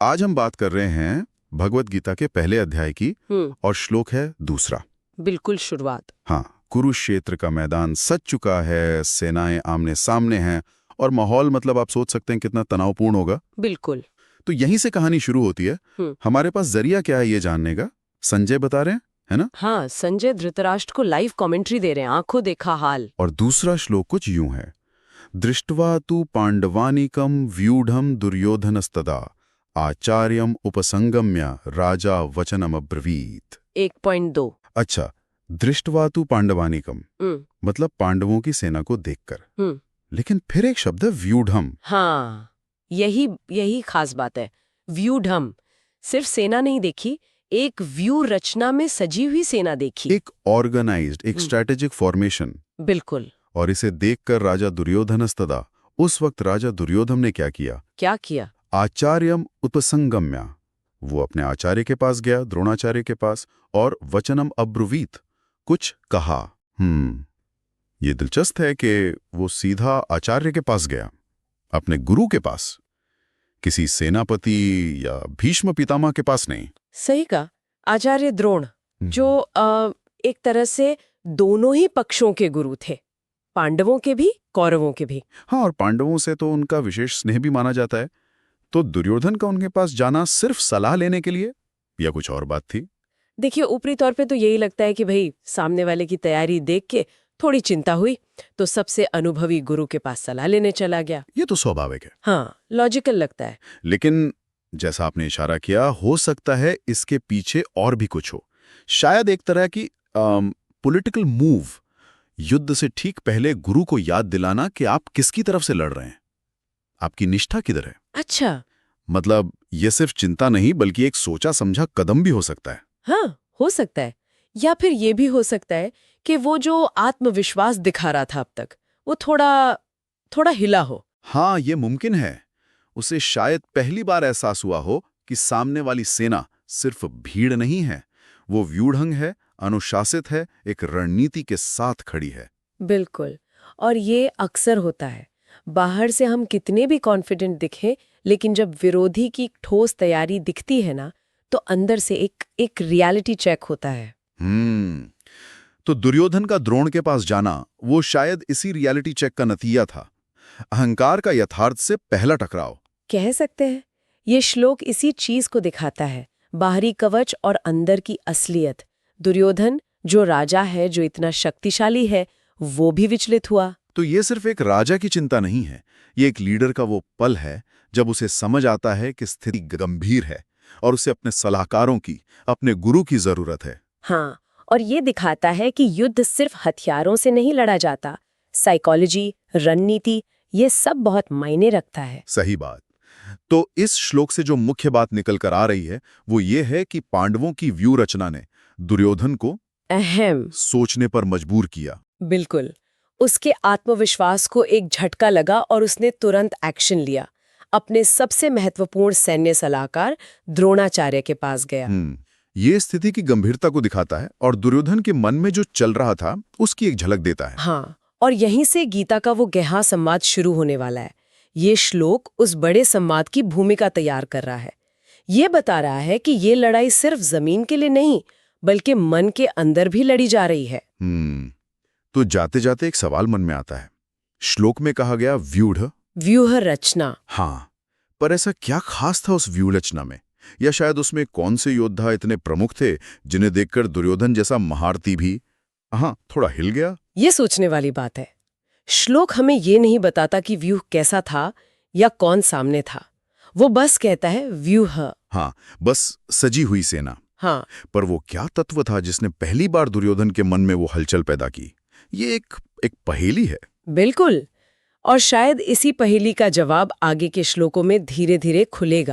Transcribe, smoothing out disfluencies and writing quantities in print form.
आज हम बात कर रहे हैं भगवत गीता के पहले अध्याय की और श्लोक है दूसरा। बिल्कुल शुरुआत। हाँ, कुरुक्षेत्र का मैदान सज चुका है, सेनाएं आमने सामने हैं और माहौल मतलब आप सोच सकते हैं कितना तनावपूर्ण होगा। बिल्कुल। तो यहीं से कहानी शुरू होती है। हमारे पास जरिया क्या है ये जानने का? संजय बता रहे हैं, है ना? हाँ, संजय धृतराष्ट्र को लाइव कमेंट्री दे रहे हैं, आंखों देखा हाल। और दूसरा श्लोक कुछ यूं है, दृष्ट्वा तु पांडवानिकम व्यूढ़म दुर्योधनस्तदा आचार्यम उपसंगम्य राजा वचनम अब्रवीत। 1.2। अच्छा, दृष्ट्वा तु पांडवानिकम मतलब पांडवों की सेना को देखकर। लेकिन फिर एक शब्द है व्यूढ़म। हाँ, यही खास बात है। व्यूढ़म सिर्फ सेना नहीं देखी, एक व्यू रचना में सजी हुई सेना देखी। एक ऑर्गेनाइज्ड, एक स्ट्रेटेजिक फॉर्मेशन। बिल्कुल। और इसे देखकर राजा दुर्योधनस्तदा, उस वक्त राजा दुर्योधन ने क्या किया? आचार्यम उपसंगम्य, वो अपने आचार्य के पास गया, द्रोणाचार्य के पास, और वचनम अब्रुवीत, कुछ कहा। ये दिलचस्प है कि वो सीधा आचार्य के पास गया, अपने गुरु के पास, किसी सेनापति या भीष्म पितामह के पास नहीं। सही कहा, आचार्य द्रोण, जो एक तरह से दोनों ही पक्षों के गुरु थे, पांडवों के भी, कौरवों के भी। हाँ, और पांडवों से तो उनका विशेष स्नेह भी माना जाता है। तो दुर्योधन का उनके पास जाना सिर्फ सलाह लेने के लिए या कुछ और बात थी? देखिए, ऊपरी तौर पे तो यही लगता है कि भाई सामने वाले की तैयारी देख के थोड़ी चिंता हुई तो सबसे अनुभवी गुरु के पास सलाह लेने चला गया। ये तो स्वाभाविक है। हाँ, लॉजिकल लगता है। लेकिन जैसा आपने इशारा किया, हो सकता है इसके पीछे और भी कुछ हो। शायद एक तरह की पॉलिटिकल मूव, युद्ध से ठीक पहले गुरु को याद दिलाना कि आप किसकी तरफ से लड़ रहे हैं, आपकी निष्ठा किधर है। अच्छा, मतलब ये सिर्फ चिंता नहीं बल्कि एक सोचा समझा कदम भी हो सकता है। हाँ, हो सकता है। या फिर ये भी हो सकता है कि वो जो आत्मविश्वास दिखा रहा था अब तक, वो थोड़ा हिला हो। हाँ, ये मुमकिन है। उसे शायद पहली बार एहसास हुआ हो कि सामने वाली सेना सिर्फ भीड़ नहीं है, वो व्यूढ़ंग है, अनुशासित है, एक रणनीति के साथ खड़ी है। बिल्कुल। और ये अक्सर होता है, बाहर से हम कितने भी कॉन्फिडेंट दिखें, लेकिन जब विरोधी की ठोस तैयारी दिखती है ना, तो अंदर से एक रियलिटी चेक होता है। तो दुर्योधन का द्रोण के पास जाना, वो शायद इसी रियलिटी चेक का नतीजा था, अहंकार का यथार्थ से पहला टकराव कह सकते हैं। ये श्लोक इसी चीज को दिखाता है, बाहरी कवच और अंदर की असलियत। दुर्योधन जो राजा है, जो इतना शक्तिशाली है, वो भी विचलित हुआ। तो ये सिर्फ एक राजा की चिंता नहीं है, ये एक लीडर का वो पल है जब उसे समझ आता है कि स्थिति गंभीर है और उसे अपने सलाहकारों की, अपने गुरु की जरूरत है। हाँ, और ये दिखाता है कि युद्ध सिर्फ हथियारों से नहीं लड़ा जाता, साइकोलॉजी, रणनीति, ये सब बहुत मायने रखता है। सही बात। तो इस श्लोक से जो मुख्य बात निकल कर आ रही है वो ये है कि पांडवों की व्यू रचना ने दुर्योधन को अहम सोचने पर मजबूर किया। बिल्कुल। उसके आत्मविश्वास को एक झटका लगा और उसने तुरंत एक्शन लिया। अपने सबसे महत्वपूर्ण सैन्य सलाहकार द्रोणाचार्य के पास गया। ये स्थिति की गंभीरता को दिखाता है और दुर्योधन के मन में जो चल रहा था उसकी एक झलक देता है। हाँ, और यहीं से गीता का वो गहरा संवाद शुरू होने वाला है। ये श्लोक उस बड़े संवाद की भूमिका तैयार कर रहा है। ये बता रहा है कि ये लड़ाई सिर्फ जमीन के लिए नहीं, बल्कि मन के अंदर भी लड़ी जा रही है। तो जाते जाते एक सवाल मन में आता है। श्लोक में कहा गया व्यूह रचना। हाँ, पर ऐसा क्या खास था उस व्यूह रचना में? या शायद उसमें कौन से योद्धा इतने प्रमुख थे जिन्हें देखकर दुर्योधन जैसा महारथी भी थोड़ा हिल गया? ये सोचने वाली बात है। श्लोक हमें ये नहीं बताता कि व्यूह कैसा था या कौन सामने था। वो बस कहता है व्यूह। हाँ, बस सजी हुई सेना। हाँ, पर वो क्या तत्व था जिसने पहली बार दुर्योधन के मन में वो हलचल पैदा की? ये एक पहेली है। बिल्कुल। और शायद इसी पहेली का जवाब आगे के श्लोकों में धीरे धीरे खुलेगा।